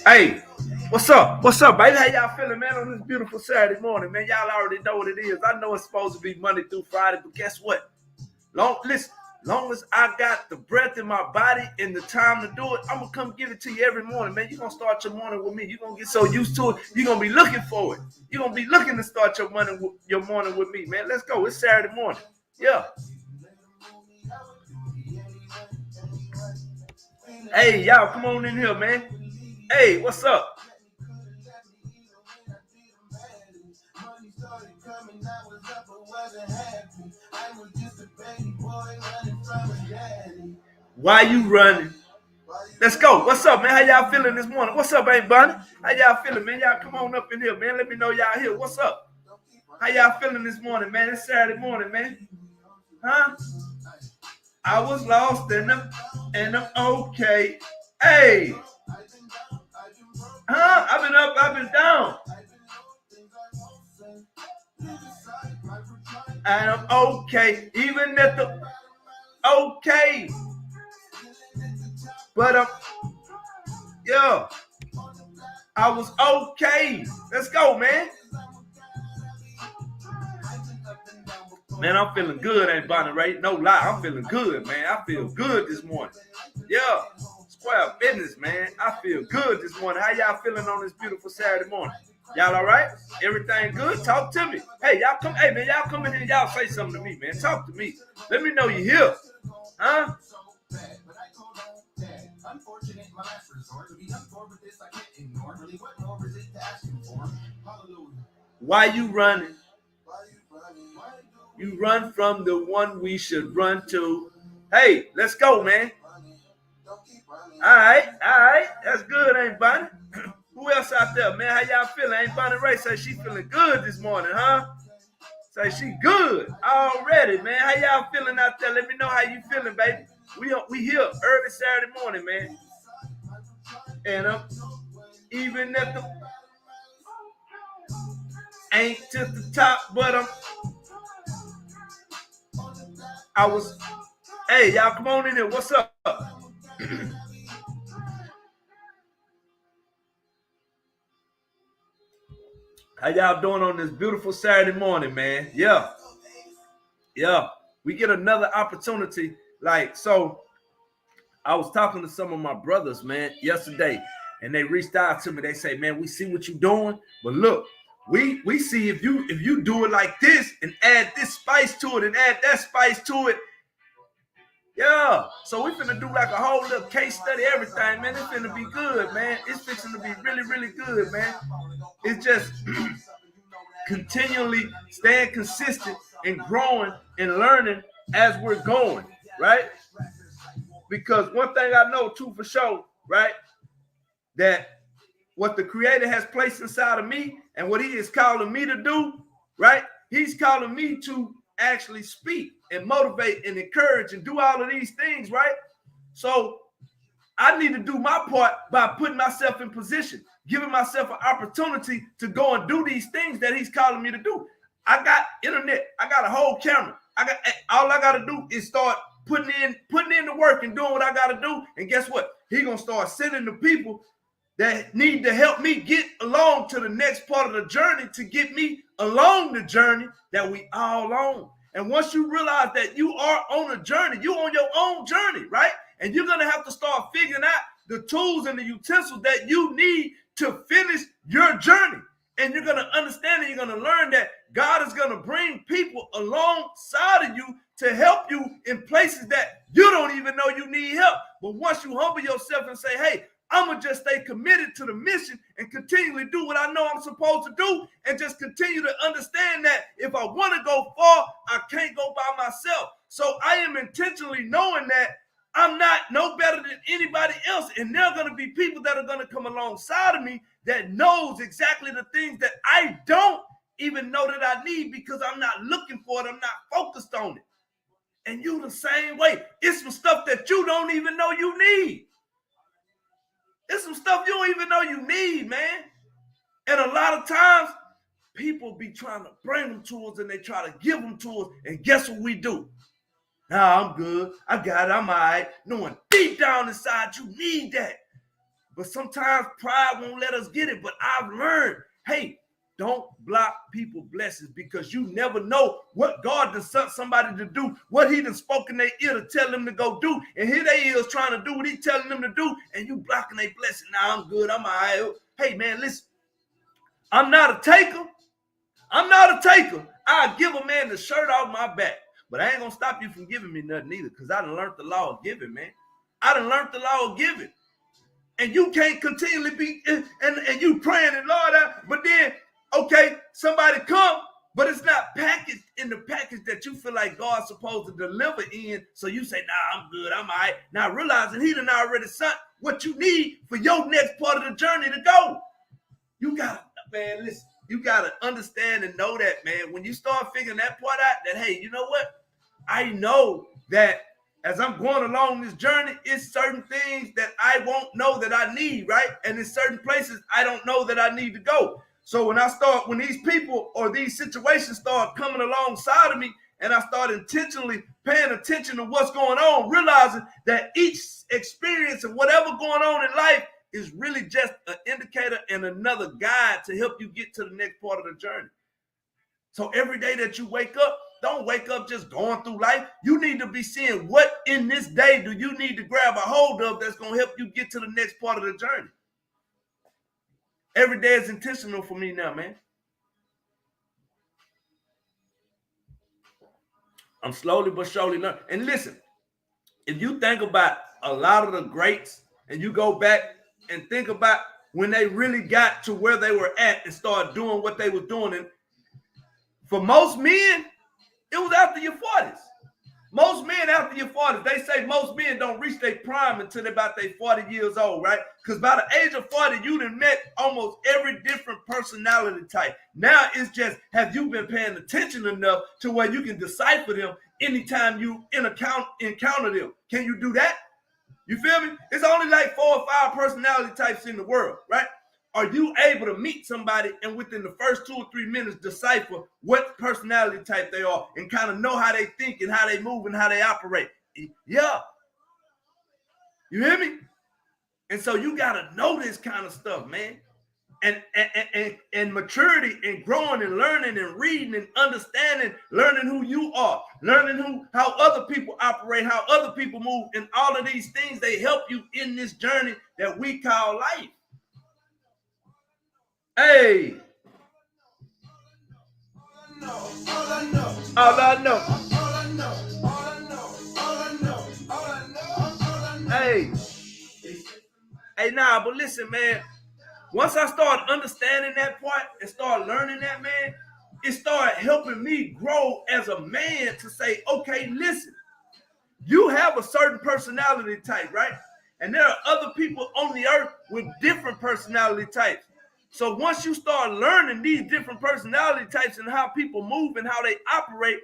Hey, what's up? What's up, baby? How y'all feeling, man, on this beautiful Saturday morning, man? Y'all already know what it is. I know it's supposed to be Monday through Friday, but guess what? Long as I got the breath in my body and the time to do it, I'm gonna come give it to you every morning, man. You're gonna start your morning with me. You're gonna get so used to it, you're gonna be looking for it. You're gonna be looking to start your morning with me, man. Let's go. It's Saturday morning. Yeah. Hey, y'all, come on in here, man. Hey, what's up? Why you running? Let's go. What's up, man? How y'all feeling this morning? What's up, Aunt Bonnie? How y'all feeling, man? Y'all come on up in here, man. Let me know y'all here. What's up? How y'all feeling this morning, man? It's Saturday morning, man. Huh? I was lost and I'm okay. Hey. Huh? I've been up, I've been down. And I'm okay. Even at the okay. But yeah. I was okay. Let's go, man. Man, I'm feeling good, Aunt Bonnie, right? No lie, I'm feeling good, man. I feel good this morning. Yeah, square business, man. I feel good this morning. How y'all feeling on this beautiful Saturday morning? Y'all all right? Everything good? Talk to me. Hey, y'all come. Hey, man, y'all come in here and y'all say something to me, man. Talk to me. Let me know you here. Huh? Unfortunate, my last resort to be done for with this. I can't ignore. Really, what more is it to ask him for? Hallelujah. Why you running? You run from the one we should run to. Hey, let's go, man. All right. That's good, ain't Bonnie? Who else out there, man? How y'all feeling? Ain't Bonnie Ray say she feeling good this morning, huh? Say she good already, man. How y'all feeling out there? Let me know how you feeling, baby. We here early Saturday morning, man. And I'm even at the ain't to the top, but I was. Hey, y'all, come on in here. What's up? How y'all doing on this beautiful Saturday morning, man? Yeah. We get another opportunity. Like, so I was talking to some of my brothers, man, yesterday, and they reached out to me. They say, man, we see what you're doing, but look, we see if you do it like this and add this spice to it and add that spice to it. Yeah, so we finna do like a whole little case study, everything, man. It's finna be good, man. It's fixing to be really, really good, man. It's just continually staying consistent and growing and learning as we're going, right? Because one thing I know too for sure, right, that what the Creator has placed inside of me and what He is calling me to do, right? He's calling me to actually speak and motivate and encourage and do all of these things, right? So I need to do my part by putting myself in position, giving myself an opportunity to go and do these things that He's calling me to do. I got internet. I got a whole camera. All I got to do is start putting in the work and doing what I got to do. And guess what? He's going to start sending the people that need to help me get along to the next part of the journey to get me along the journey that we all on. And once you realize that you are on a journey, you're on your own journey, right? And you're going to have to start figuring out the tools and the utensils that you need to finish your journey. And you're going to understand and you're going to learn that God is going to bring people alongside of you to help you in places that you don't even know you need help. But once you humble yourself and say, hey, I'm going to just stay committed to the mission and continually do what I know I'm supposed to do and just continue to understand that if I want to go far, I can't go by myself. So I am intentionally knowing that I'm not no better than anybody else. And there are going to be people that are going to come alongside of me that knows exactly the things that I don't even know that I need because I'm not looking for it. I'm not focused on it. And you the same way. It's some stuff that you don't even know you need. It's some stuff you don't even know you need, man. And a lot of times, people be trying to bring them to us and they try to give them to us. And guess what we do? Nah, I'm good. I got it. I'm all right. Knowing deep down inside you need that. But sometimes pride won't let us get it. But I've learned, hey, don't block people's blessings because you never know what God done sent somebody to do, what he done spoke in their ear to tell them to go do. And here they is trying to do what he telling them to do, and you blocking their blessing. Nah, I'm good. I'm all right. Hey, man, listen. I'm not a taker. I'm not a taker. I'll give a man the shirt off my back. But I ain't going to stop you from giving me nothing either because I done learned the law of giving, man. I done learned the law of giving. And you can't continually be, and you praying and Lord, but then, okay, somebody come, but it's not packaged in the package that you feel like God's supposed to deliver in. So you say, nah, I'm good, I'm all right. Now realizing he done already sent what you need for your next part of the journey to go. You got to, man, listen, you got to understand and know that, man. When you start figuring that part out, that, hey, you know what? I know that as I'm going along this journey, it's certain things that I won't know that I need, right? And in certain places, I don't know that I need to go. So when these people or these situations start coming alongside of me, and I start intentionally paying attention to what's going on, realizing that each experience and whatever going on in life is really just an indicator and another guide to help you get to the next part of the journey. So every day that you wake up, don't wake up just going through life. You need to be seeing what in this day do you need to grab a hold of that's going to help you get to the next part of the journey. Every day is intentional for me now, man. I'm slowly but surely learning. And listen, if you think about a lot of the greats and you go back and think about when they really got to where they were at and started doing what they were doing, and for most men, it was after your 40s. Most men after your 40s, they say most men don't reach their prime until they're about their 40 years old, right? Because by the age of 40, you done met almost every different personality type. Now it's just, have you been paying attention enough to where you can decipher them anytime you encounter them? Can you do that? You feel me? It's only like 4 or 5 personality types in the world, right? Are you able to meet somebody and within the first 2 or 3 minutes decipher what personality type they are and kind of know how they think and how they move and how they operate? Yeah. You hear me? And so you got to know this kind of stuff, man. And maturity and growing and learning and reading and understanding, learning who you are, learning how other people operate, how other people move, and all of these things, they help you in this journey that we call life. Hey. All I know. Hey, nah, but listen, man. Once I started understanding that part and started learning that, man, it started helping me grow as a man to say, okay, listen, you have a certain personality type, right? And there are other people on the earth with different personality types. So once you start learning these different personality types and how people move and how they operate,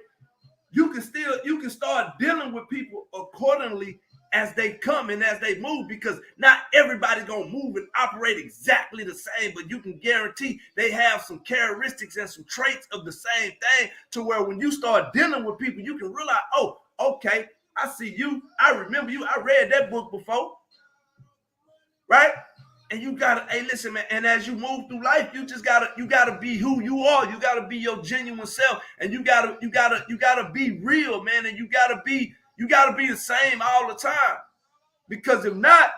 you can start dealing with people accordingly as they come and as they move, because not everybody's gonna move and operate exactly the same, but you can guarantee they have some characteristics and some traits of the same thing, to where when you start dealing with people, you can realize, oh, okay, I see you, I remember you, I read that book before, right? And you gotta, hey, listen, man. And as you move through life, you gotta be who you are. You gotta be your genuine self, and you gotta be real, man. And you gotta be the same all the time. Because if not,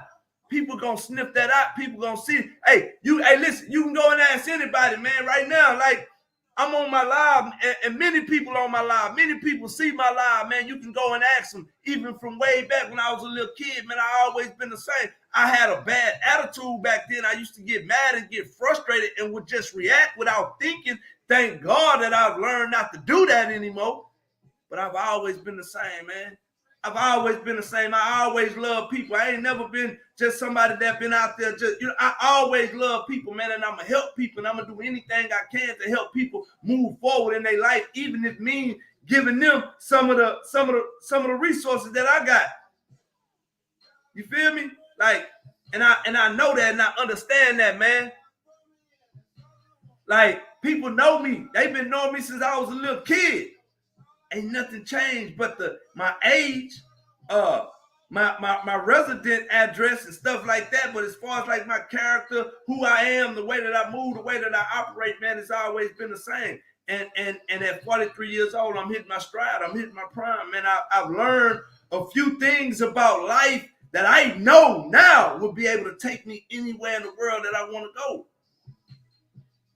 people gonna sniff that out. People gonna see. Hey, listen. You can go and ask anybody, man. Right now, like I'm on my live, and many people on my live. Many people see my live, man. You can go and ask them. Even from way back when I was a little kid, man, I always been the same. I had a bad attitude back then. I used to get mad and get frustrated and would just react without thinking. Thank God that I've learned not to do that anymore. But I've always been the same, man. I've always been the same. I always love people. I ain't never been just somebody that been out there just, I always love people, man, and I'm going to help people, and I'm going to do anything I can to help people move forward in their life, even if it means giving them some of the resources that I got. You feel me? Like, and I know that and I understand that, man. Like, people know me. They've been knowing me since I was a little kid. ain't nothing changed but my age, my resident address and stuff like that. But as far as like my character, who I am, the way that I move, the way that I operate, man, it's always been the same. And at 43 years old, I'm hitting my stride. I'm hitting my prime, man. I've learned a few things about life that I know now will be able to take me anywhere in the world that I want to go.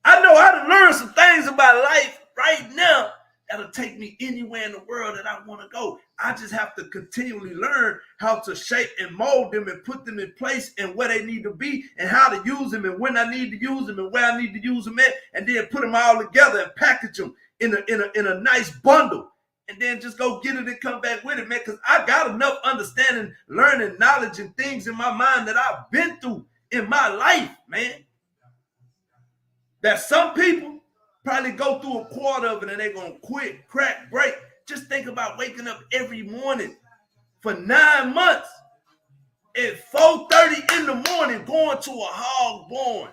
I know how to learn some things about life right now that'll take me anywhere in the world that I want to go. I just have to continually learn how to shape and mold them and put them in place and where they need to be and how to use them and when I need to use them and where I need to use them at, and then put them all together and package them in a nice bundle, and then just go get it and come back with it, man, because I got enough understanding, learning, knowledge, and things in my mind that I've been through in my life, man, that some people probably go through a quarter of it and they're going to quit, crack, break. Just think about waking up every morning for 9 months at 4:30 in the morning, going to a hog barn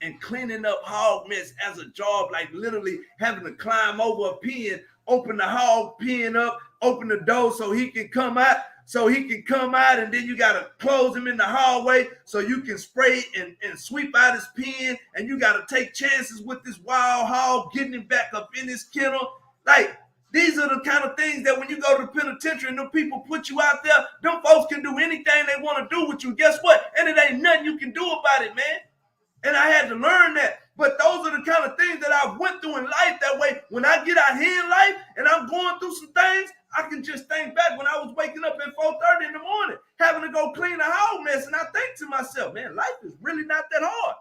and cleaning up hog mess as a job, like literally having to climb over a pen, open the hog pen up, open the door so he can come out. And then you got to close him in the hallway so you can spray and sweep out his pen, and you got to take chances with this wild hog, getting him back up in his kennel. Like, these are the kind of things that when you go to the penitentiary and them people put you out there, them folks can do anything they want to do with you. Guess what? And it ain't nothing you can do about it, man. And I had to learn that. But those are the kind of things that I went through in life. That way, when I get out here in life and I'm going through some things, I can just think back when I was waking up at 4:30 in the morning, having to go clean a hog mess. And I think to myself, man, life is really not that hard.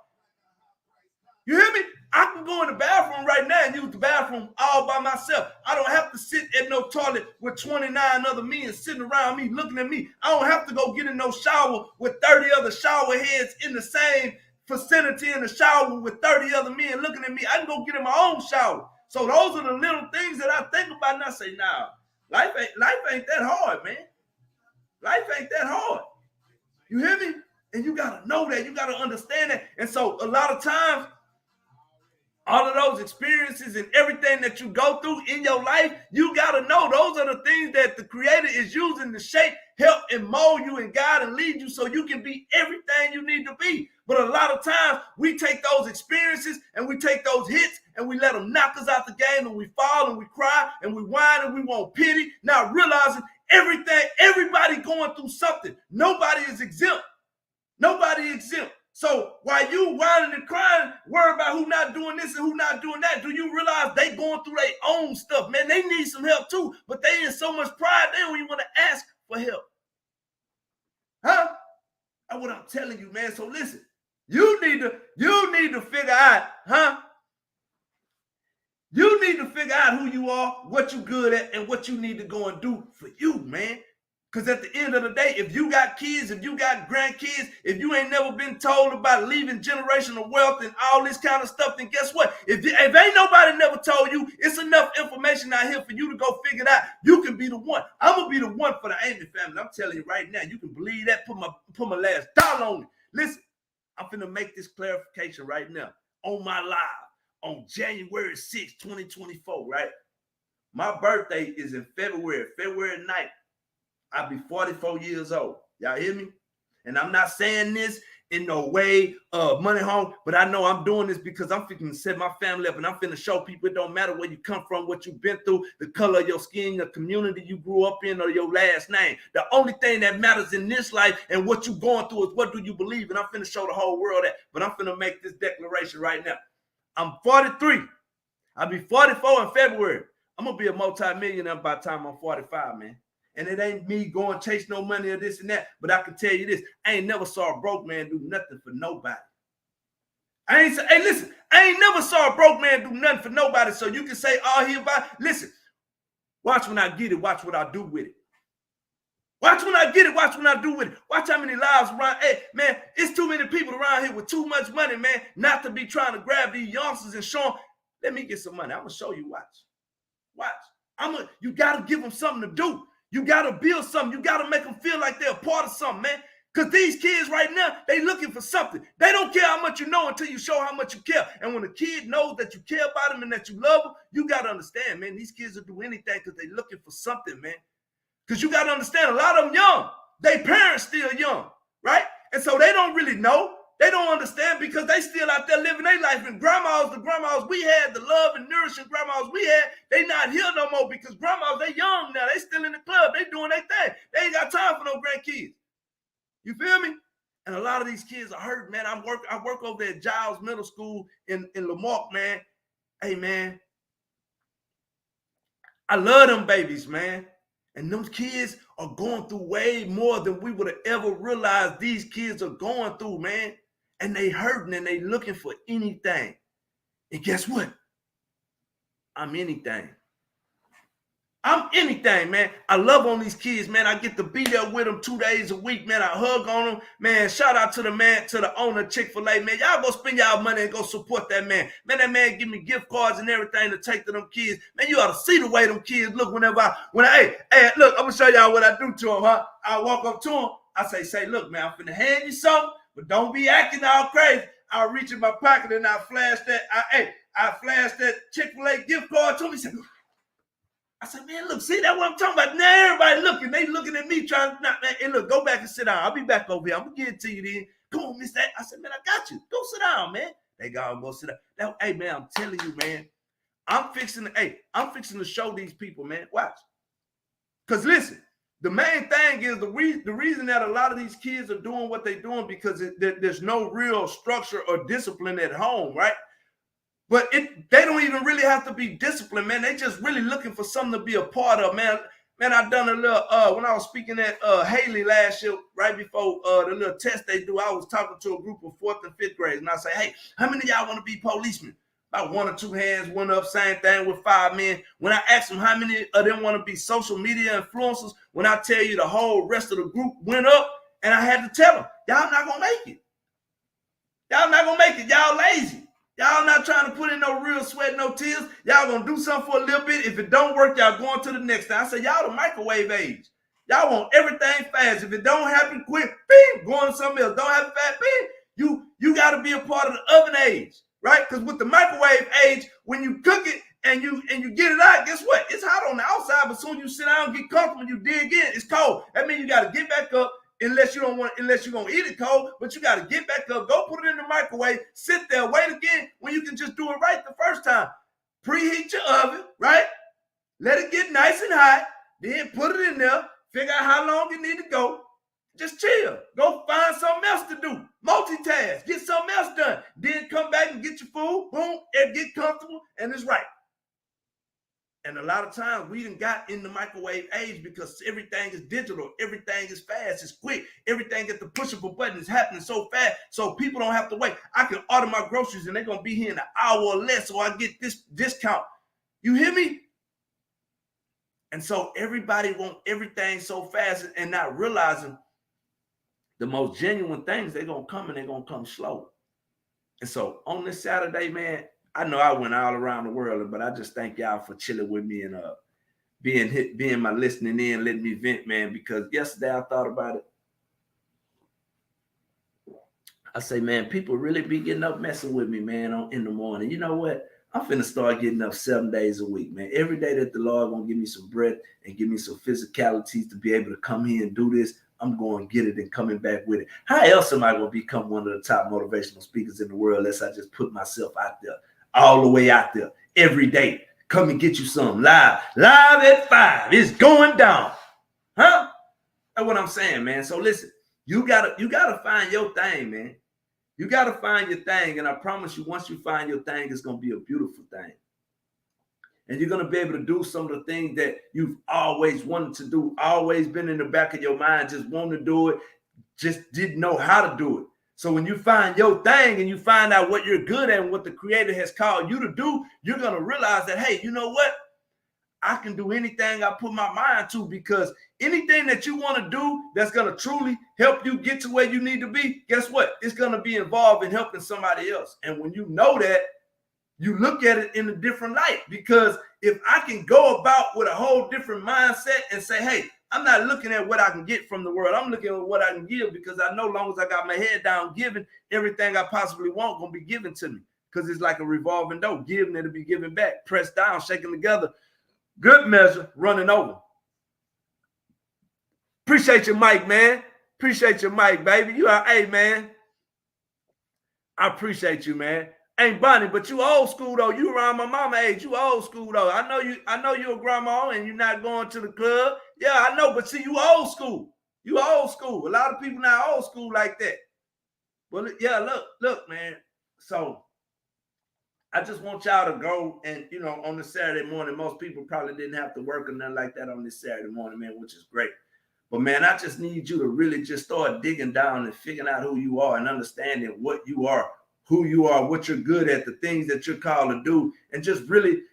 You hear me? I can go in the bathroom right now and use the bathroom all by myself. I don't have to sit at no toilet with 29 other men sitting around me, looking at me. I don't have to go get in no shower with 30 other shower heads in the same vicinity in the shower with 30 other men looking at me. I can go get in my own shower. So those are the little things that I think about, and I say, nah, life ain't that hard, man. Life ain't that hard. You hear me? And you got to know that. You got to understand that. And so a lot of times, all of those experiences and everything that you go through in your life, you got to know those are the things that the Creator is using to shape, help, and mold you and guide and lead you so you can be everything you need to be. But a lot of times we take those experiences and we take those hits and we let them knock us out the game, and we fall and we cry and we whine and we want pity, not realizing everybody going through something. Nobody is exempt. Nobody exempt. So while you whining and crying, worry about who not doing this and who not doing that, do you realize they going through their own stuff, man? They need some help too, but they in so much pride, they don't even want to ask for help. Huh? That's what I'm telling you, man. So listen, you need to figure out, huh? You need to figure out who you are, what you good at, and what you need to go and do for you, man. Because at the end of the day, if you got kids, if you got grandkids, if you ain't never been told about leaving generational wealth and all this kind of stuff, then guess what? If ain't nobody never told you, it's enough information out here for you to go figure it out. You can be the one. I'm going to be the one for the Amy family. I'm telling you right now, you can believe that. Put my last dollar on it. Listen, I'm finna make this clarification right now on my live on January 6, 2024, right? My birthday is in February 9th. I'll be 44 years old. Y'all hear me? And I'm not saying this in no way of money home, but I know I'm doing this because I'm finna set my family up, and I'm finna show people it don't matter where you come from, what you've been through, the color of your skin, the community you grew up in, or your last name. The only thing that matters in this life and what you're going through is what do you believe, and I'm finna show the whole world that. But I'm finna make this declaration right now. I'm 43. I'll be 44 in February. I'm gonna be a multi-millionaire by the time I'm 45, man. And it ain't me going chase no money or this and that. But I can tell you this, I ain't never saw a broke man do nothing for nobody. Hey, listen, I ain't never saw a broke man do nothing for nobody. So you can say all he about. Listen, watch when I get it, watch what I do with it. Watch when I get it, watch when I do with it. Watch how many lives around. Hey, man, it's too many people around here with too much money, man, not to be trying to grab these youngsters and show them, let me get some money. I'm going to show you, watch. You got to give them something to do. You got to build something. You got to make them feel like they're a part of something, man. Because these kids right now, they looking for something. They don't care how much you know until you show how much you care. And when a kid knows that you care about them and that you love them, you got to understand, man, these kids will do anything because they looking for something, man. Because you got to understand, a lot of them young. They parents still young, right? And so they don't really know. They don't understand because they still out there living their life. And the grandmas we had, the love and nourishing grandmas we had, they not here no more because grandmas, they young now. They still in the club. They doing their thing. They ain't got time for no grandkids. You feel me? And a lot of these kids are hurt, man. I work over there at Giles Middle School in Lamarck, man. Hey, man. I love them babies, man. And those kids are going through way more than we would have ever realized these kids are going through, man. And they hurting and they looking for anything. And guess what? I'm anything. I'm anything, man. I love on these kids, man. I get to be there with them 2 days a week, man. I hug on them, man. Shout out to the owner of Chick-fil-A, man. Y'all go spend y'all money and go support that man. Man, that man give me gift cards and everything to take to them kids. Man, you ought to see the way them kids look hey, look, I'm gonna show y'all what I do to them, huh? I walk up to them, I say, look, man, I'm finna hand you something, but don't be acting all crazy. I'll reach in my pocket and I flash that Chick-fil-A gift card to him. He said, I said, man, look, see, that's what I'm talking about. Now everybody looking. They looking at me trying to not, man. Hey, look, go back and sit down. I'll be back over here. I'm going to give it to you then. Come on, miss that. I said, man, I got you. Go sit down, man. They go sit down. Now, hey, man, I'm telling you, man, I'm fixing to show these people, man. Watch. Because listen, the main thing is the reason that a lot of these kids are doing what they're doing because there's no real structure or discipline at home, right? But they don't even really have to be disciplined, man. They just really looking for something to be a part of, man. Man, I done a little, when I was speaking at Haley last year, right before the little test they do, I was talking to a group of 4th and 5th grades. And I say, hey, how many of y'all want to be policemen? About 1 or 2 hands went up, same thing with 5 men. When I asked them how many of them want to be social media influencers, when I tell you the whole rest of the group went up, and I had to tell them, y'all not going to make it. Y'all not going to make it. Y'all lazy. Y'all not trying to put in no real sweat, no tears. Y'all gonna do something for a little bit. If it don't work, y'all going to the next thing. I said, y'all the microwave age. Y'all want everything fast. If it don't happen quick, bing, going to something else. Don't happen fast, bing. You got to be a part of the oven age, right? Because with the microwave age, when you cook it and you get it out, guess what? It's hot on the outside, but soon you sit down and get comfortable, you dig in, it's cold. That means you got to get back up. Unless you're gonna eat it cold, but you gotta get back up, go put it in the microwave, sit there, wait again when you can just do it right the first time. Preheat your oven, right? Let it get nice and hot, then put it in there, figure out how long you need to go. Just chill. Go find something else to do. Multitask, get something else done. Then come back and get your food, boom, and get comfortable, and it's right. And a lot of times we done got in the microwave age because everything is digital, everything is fast, it's quick, everything at the push of a button is happening so fast, so people don't have to wait. I can order my groceries and they're gonna be here in an hour or less, so I get this discount. You hear me? And so everybody want everything so fast and not realizing the most genuine things, they're gonna come and they're gonna come slow. And so on this Saturday, man, I know I went all around the world, but I just thank y'all for chilling with me and being my listening in, letting me vent, man, because yesterday I thought about it. I say, man, people really be getting up messing with me, man, in the morning. You know what? I'm finna start getting up 7 days a week, man. Every day that the Lord gonna give me some breath and give me some physicalities to be able to come here and do this, I'm going to get it and coming back with it. How else am I going to become one of the top motivational speakers in the world unless I just put myself out there? All the way out there every day. Come and get you some live at 5. It's going down. Huh? That's what I'm saying, man. So listen, you gotta find your thing, man. You gotta find your thing. And I promise you, once you find your thing, it's gonna be a beautiful thing. And you're gonna be able to do some of the things that you've always wanted to do, always been in the back of your mind, just wanting to do it, just didn't know how to do it. So when you find your thing and you find out what you're good at and what the Creator has called you to do, you're going to realize that, hey, you know what? I can do anything I put my mind to, because anything that you want to do that's going to truly help you get to where you need to be, guess what? It's going to be involved in helping somebody else. And when you know that, you look at it in a different light, because if I can go about with a whole different mindset and say, hey, I'm not looking at what I can get from the world. I'm looking at what I can give, because I know as long as I got my head down giving, everything I possibly want gonna be given to me, because it's like a revolving door. Giving, it'll be given back, pressed down, shaken together, good measure, running over. Appreciate your mic, man. Appreciate your mic, baby. You are, hey, man. I appreciate you, man. Ain't Bonnie, but you old school though. You around my mama age. You old school though. I know you're a grandma and you're not going to the club. Yeah, I know, but see, you old school. You old school. A lot of people not old school like that. Well, yeah, look, man. So I just want y'all to go and, on the Saturday morning, most people probably didn't have to work or nothing like that on this Saturday morning, man, which is great. But, man, I just need you to really just start digging down and figuring out who you are and understanding what you are, who you are, what you're good at, the things that you're called to do, and just really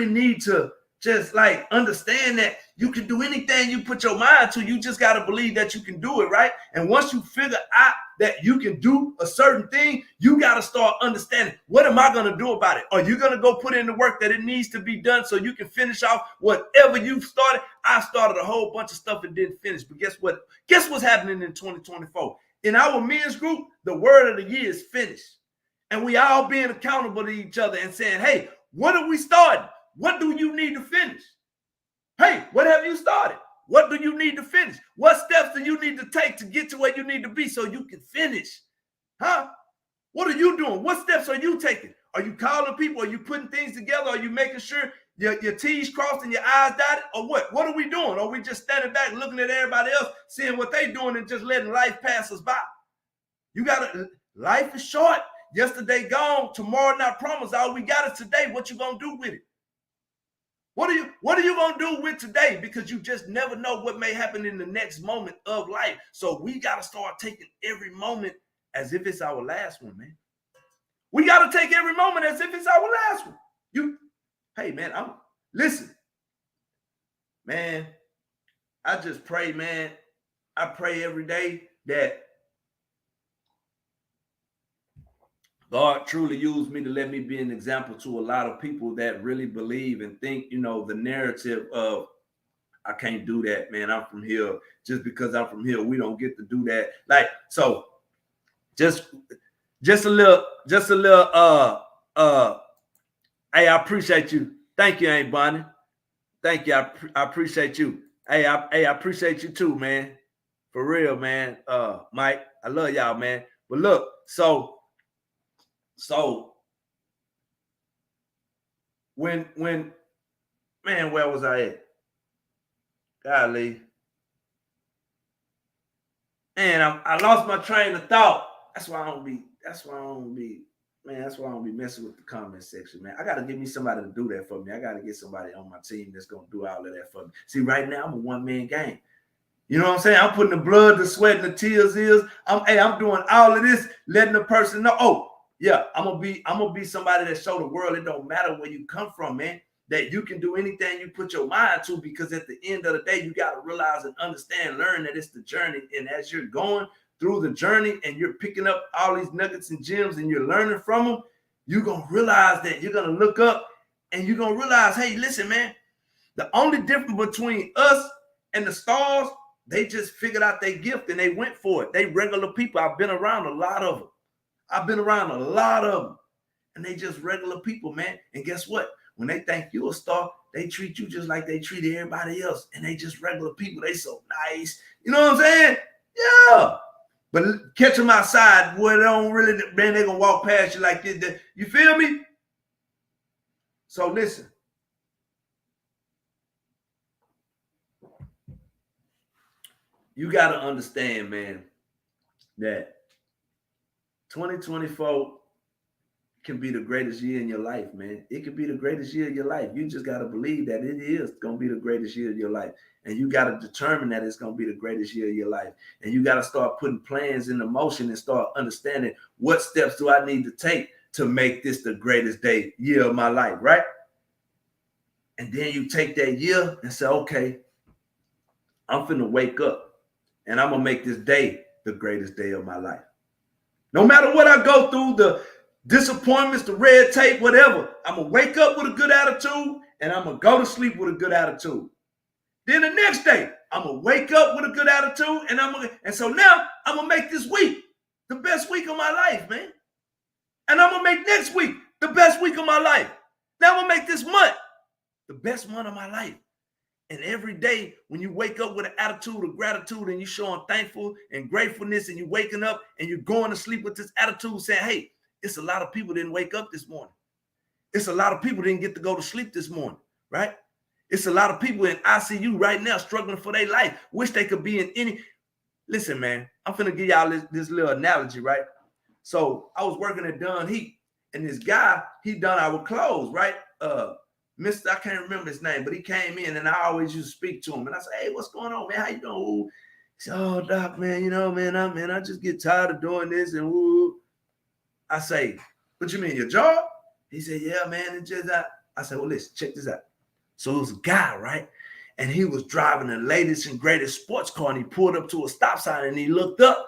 need to just like understand that you can do anything you put your mind to. You just got to believe that you can do it, right? And once you figure out that you can do a certain thing, you got to start understanding, what am I going to do about it? Are you going to go put in the work that it needs to be done so you can finish off whatever you've started? I started a whole bunch of stuff and didn't finish, but guess what? Guess what's happening in 2024? In our men's group, the word of the year is finished. And we all being accountable to each other and saying, hey, what are we starting? What do you need to finish? Hey, what have you started? What do you need to finish? What steps do you need to take to get to where you need to be so you can finish? Huh? What are you doing? What steps are you taking? Are you calling people? Are you putting things together? Are you making sure your T's crossed and your I's dotted? Or what? What are we doing? Are we just standing back looking at everybody else, seeing what they doing and just letting life pass us by? Life is short. Yesterday gone, tomorrow not promised. All we got is today. What you gonna do with it? What are you gonna do with today? Because you just never know what may happen in the next moment of life. So we gotta start taking every moment as if it's our last one, man. We gotta take every moment as if it's our last one. Hey man, listen, man. I just pray, man. I pray every day that God truly used me to let me be an example to a lot of people that really believe and think, the narrative of, I can't do that, man. I'm from here. Just because I'm from here, we don't get to do that. Like, so just a little, hey, I appreciate you. Thank you, Aunt Bonnie. Thank you. I appreciate you. Hey, I appreciate you too, man. For real, man. Mike, I love y'all, man. But look, so when man, where was I at? Golly. Man, I lost my train of thought. That's why I don't be messing with the comment section, man. I gotta give me somebody to do that for me. I gotta get somebody on my team that's gonna do all of that for me. See, right now I'm a one-man game. You know what I'm saying? I'm putting the blood, the sweat, and the tears I'm doing all of this, letting the person know, oh, yeah, I'm gonna be somebody that show the world it don't matter where you come from, man, that you can do anything you put your mind to, because at the end of the day, you got to realize and understand, learn that it's the journey. And as you're going through the journey and you're picking up all these nuggets and gems and you're learning from them, you're going to realize that you're going to look up and you're going to realize, hey, listen, man, the only difference between us and the stars, they just figured out their gift and they went for it. They regular people. I've been around a lot of them. And they just regular people, man. And guess what? When they think you're a star, they treat you just like they treat everybody else. And they just regular people. They so nice. You know what I'm saying? Yeah. But catch them outside where they don't really, man, they're going to walk past you like this. You feel me? So listen. You got to understand, man, that 2024 can be the greatest year in your life, man. It could be the greatest year of your life. You just got to believe that it is going to be the greatest year of your life. And you got to determine that it's going to be the greatest year of your life. And you got to start putting plans into motion and start understanding what steps do I need to take to make this the greatest year of my life, right? And then you take that year and say, okay, I'm finna wake up and I'm going to make this day the greatest day of my life. No matter what I go through, the disappointments, the red tape, whatever, I'm going to wake up with a good attitude and I'm going to go to sleep with a good attitude. Then the next day, I'm gonna wake up with a good attitude, and so now I'm gonna make this week the best week of my life, man. And I'm gonna make next week the best week of my life. Now I'm gonna make this month the best month of my life. And every day when you wake up with an attitude of gratitude and you're showing thankful and gratefulness, and you're waking up and you're going to sleep with this attitude saying, hey, it's a lot of people didn't wake up this morning. It's a lot of people didn't get to go to sleep this morning, right? It's a lot of people in ICU right now struggling for their life. Wish they could be in any. Listen, man, I'm finna give y'all this little analogy, right? So I was working at Dunn Heat, and this guy, he done our clothes, right? Mr. I can't remember his name, but he came in, and I always used to speak to him. And I said, hey, what's going on, man? How you doing? He said, oh, Doc, man, man, I just get tired of doing this. And woo. I say, what you mean, your job? He said, yeah, man, it's just that. I said, well, listen, check this out. So it was a guy, right? And he was driving the latest and greatest sports car, and he pulled up to a stop sign, and he looked up,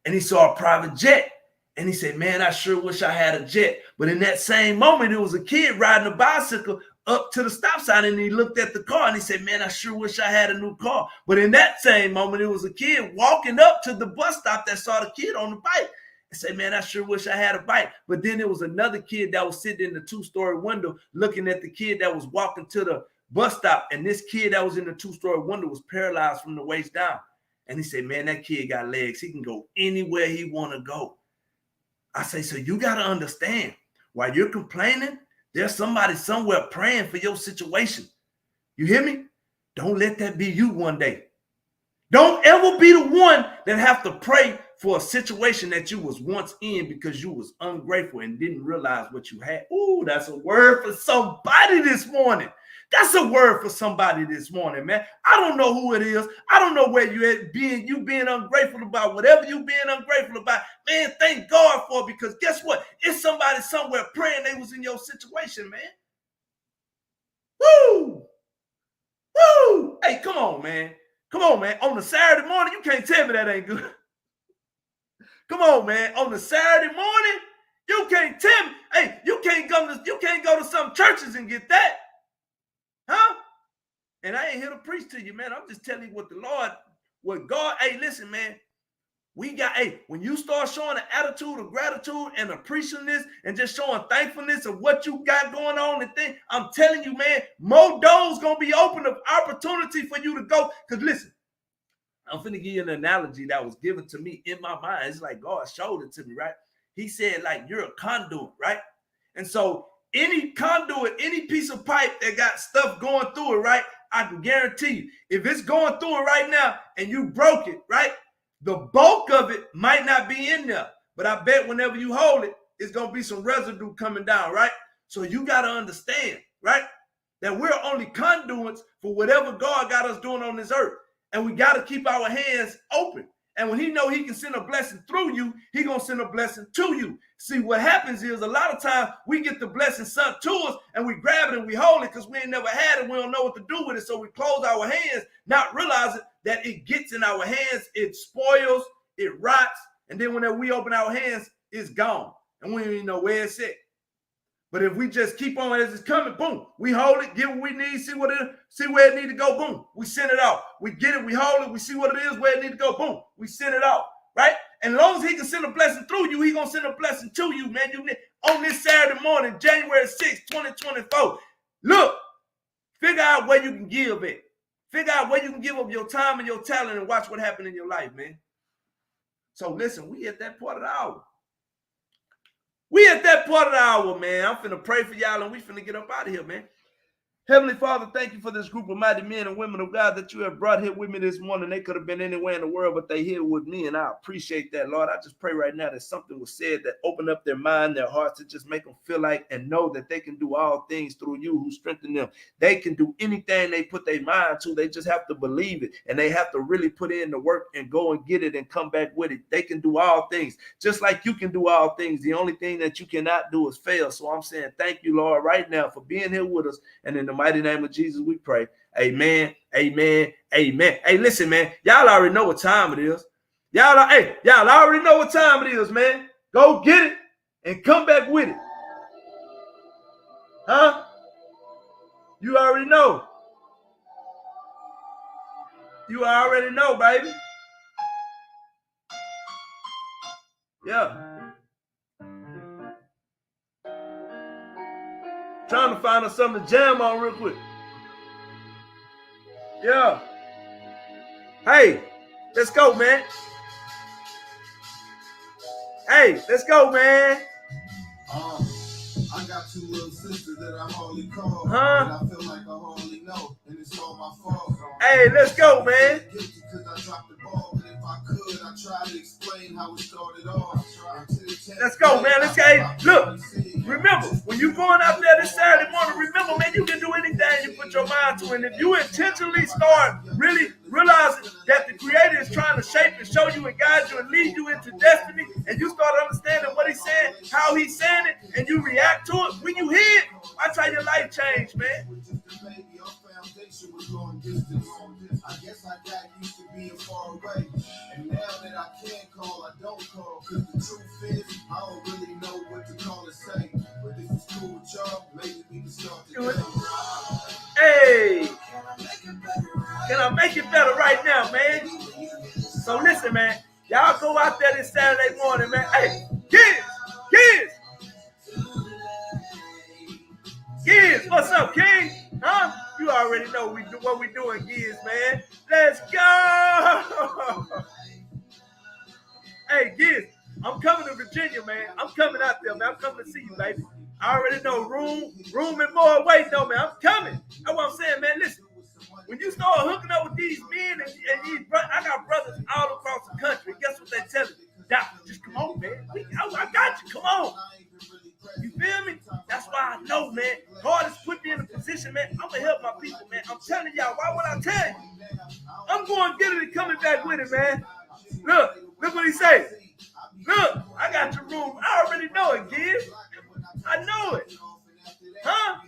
and he saw a private jet. And he said, man, I sure wish I had a jet. But in that same moment, there was a kid riding a bicycle up to the stop sign, and he looked at the car, and he said, man, I sure wish I had a new car. But in that same moment, there was a kid walking up to the bus stop that saw the kid on the bike and said, man, I sure wish I had a bike. But then there was another kid that was sitting in the two-story window looking at the kid that was walking to the bus stop, and this kid that was in the two-story window was paralyzed from the waist down. And he said, man, that kid got legs. He can go anywhere he want to go. I say, so you got to understand, while you're complaining, there's somebody somewhere praying for your situation. You hear me? Don't let that be you one day. Don't ever be the one that have to pray for a situation that you was once in because you was ungrateful and didn't realize what you had. Ooh, that's a word for somebody this morning. That's a word for somebody this morning, man. I don't know who it is. I don't know where you at being ungrateful about. Whatever you being ungrateful about, man, thank God for it, because guess what? It's somebody somewhere praying they was in your situation, man. Woo! Woo! Hey, come on, man. Come on, man. On a Saturday morning, you can't tell me that ain't good. Come on, man. On a Saturday morning, you can't tell me. Hey, you can't go to some churches and get that. Huh? And I ain't here to preach to you, man. I'm just telling you what God, hey, listen, man. When you start showing an attitude of gratitude and appreciativeness and just showing thankfulness of what you got going on and things, I'm telling you, man, more doors gonna be open of opportunity for you to go. Because listen, I'm finna give you an analogy that was given to me in my mind. It's like God showed it to me, right? He said, like, you're a conduit, right? And so any conduit, any piece of pipe that got stuff going through it, right? I can guarantee you, if it's going through it right now and you broke it, right? The bulk of it might not be in there, but I bet whenever you hold it, it's going to be some residue coming down, right? So you got to understand, right, that we're only conduits for whatever God got us doing on this earth. And we got to keep our hands open. And when he know he can send a blessing through you, he going to send a blessing to you. See, what happens is a lot of times we get the blessing sent to us and we grab it and we hold it because we ain't never had it. We don't know what to do with it. So we close our hands, not realizing that it gets in our hands, it spoils, it rots. And then whenever we open our hands, it's gone. And we don't even know where it's at. But if we just keep on as it's coming, boom, we hold it, get what we need, see where it need to go, boom, we send it off. We get it, we hold it, we see what it is, where it need to go, boom, we send it off, right? And as long as he can send a blessing through you, he gonna send a blessing to you, man. On this Saturday morning, January 6th, 2024, look, figure out where you can give it. Figure out where you can give up your time and your talent and watch what happens in your life, man. So listen, we at that part of the hour. We at that part of the hour, man. I'm finna pray for y'all and we finna get up out of here, man. Heavenly Father, thank you for this group of mighty men and women of God that you have brought here with me this morning. They could have been anywhere in the world, but they here with me, and I appreciate that, Lord. I just pray right now that something was said that opened up their mind, their hearts, to just make them feel like and know that they can do all things through you who strengthen them. They can do anything they put their mind to. They just have to believe it, and they have to really put in the work and go and get it and come back with it. They can do all things, just like you can do all things. The only thing that you cannot do is fail. So I'm saying thank you, Lord, right now for being here with us, and in the mighty name of Jesus, we pray. Amen. Amen. Amen. Hey, listen, man. Y'all already know what time it is. Y'all already know what time it is, man. Go get it and come back with it. Huh? You already know. You already know, baby. Yeah. Trying to find us something to jam on real quick. Yeah. Hey, let's go, man. Hey, let's go, man. I got two little sisters that I hardly call. Huh? But I feel like I hardly know, and it's all my fault. Hey, let's go, man. Because I dropped the ball, but if I could, I try to explain how it started off. Let's go, man. Let's go. Look, remember, when you going out there this Saturday morning, remember, man, you can do anything you put your mind to. And if you intentionally start really realizing that the Creator is trying to shape and show you and guide you and lead you into destiny, and you start understanding what He's saying, how He's saying it, and you react to it, when you hear it, that's how your life changed, man. I guess I got used to being far away. And now that I can call, I don't call. Cause the truth is, I don't really know what to call or say. But if it's cool with y'all, maybe we can start today. Hey! Can I make it better right now, man? So listen, man. Y'all go out there this Saturday morning, man. Hey, kids! Giz, what's up, King? Huh? You already know what we doing, Giz, man. Let's go! Hey, Giz, I'm coming to Virginia, man. I'm coming out there, man. I'm coming to see you, baby. I already know room and more waiting on me. I'm coming. That's what I'm saying, man. Listen, when you start hooking up with these men and these I got brothers all across the country. Guess what they tell me? Doc, just come on, man. I got you. Come on. You feel me? That's why I know, man. God has put me in a position, man. I'm going to help my people, man. I'm telling y'all. Why would I tell you? I'm going to get it and coming back with it, man. Look what he say. Look, I got your room. I already know it, Giz. I know it. Huh?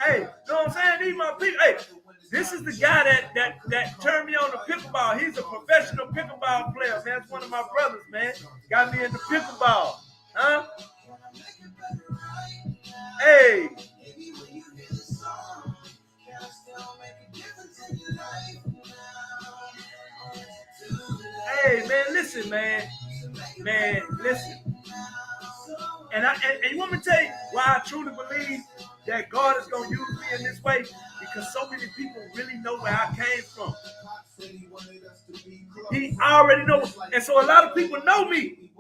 Hey, you know what I'm saying? These my people. Hey, this is the guy that turned me on to pickleball. He's a professional pickleball player, man. That's one of my brothers, man. Got me into pickleball. Huh? Hey. Hey, man, listen, man. Man, listen. And you want me to tell you why I truly believe that God is going to use me in this way? Because so many people really know where I came from. He already knows. And so a lot of people know me.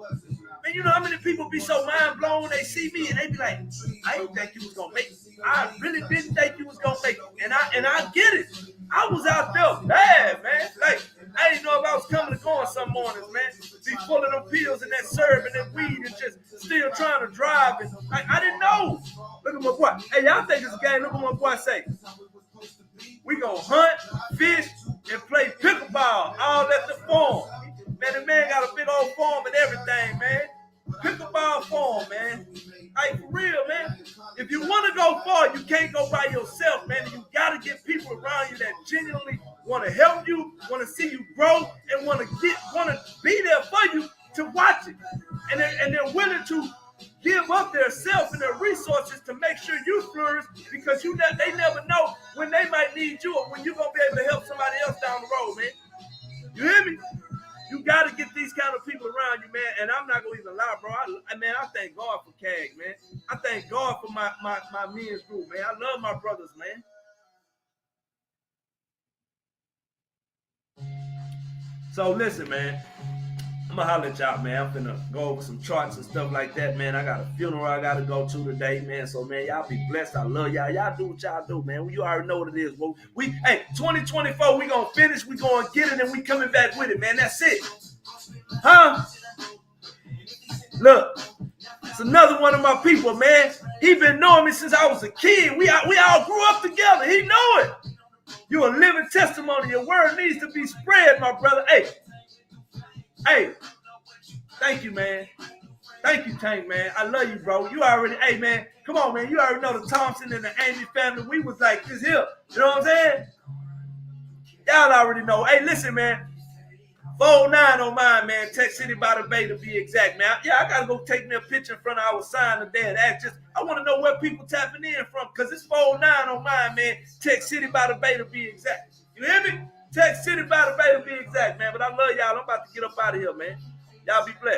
Man, you know how many people be so mind blown when they see me and they be like, I didn't think you was going to make it. I really didn't think you was going to make it. And I get it. I was out there bad, man. Like, I didn't know if I was coming and going some mornings, man. Be full of them pills and that syrup and that weed and just still trying to drive. And like, I didn't know. Look at my boy. Hey, y'all think it's a game? Look at my boy say. We gonna hunt, fish, and play pickleball all at the farm. Man, the man got a big old farm and everything, man. Pickleball farm, man. Like, for real, man. If you want to go far, you can't go by yourself, man. You got to get people around you that genuinely want to help you, want to see you grow, and want to be there for you to watch it. And they're willing to give up their self and their resources to make sure you flourish, because they never know when they might need you or when you're going to be able to help somebody else down the road, man. You hear me? You got to get these kind of people around you, man. And I'm not going to even lie, bro. I thank God for CAG, man. I thank God for my men's group, man. I love my brothers, man. So listen, man. I'm going to holler at y'all, man. I'm finna go over some charts and stuff like that, man. I got a funeral I got to go to today, man. So, man, y'all be blessed. I love y'all. Y'all do what y'all do, man. You already know what it is, bro. Hey, 2024, we going to finish. We going to get it, and we coming back with it, man. That's it. Huh? Look, it's another one of my people, man. He been knowing me since I was a kid. We all grew up together. He know it. You a living testimony. Your word needs to be spread, my brother. Hey, thank you, man. Thank you, Tank, man. I love you, bro. You already, hey, man, come on, man. You already know the Thompson and the Amy family. We was like this here. You know what I'm saying? Y'all already know. Hey, listen, man. 409 on mine, man. Tech City by the Bay to be exact, man. Yeah, I gotta go take me a picture in front of our sign today and ask just. I want to know where people tapping in from, because it's 409 on mine, man. Tech City by the Bay to be exact. You hear me? Tech City by the Bay to be exact, man. But I love y'all. I'm about to get up out of here, man. Y'all be blessed.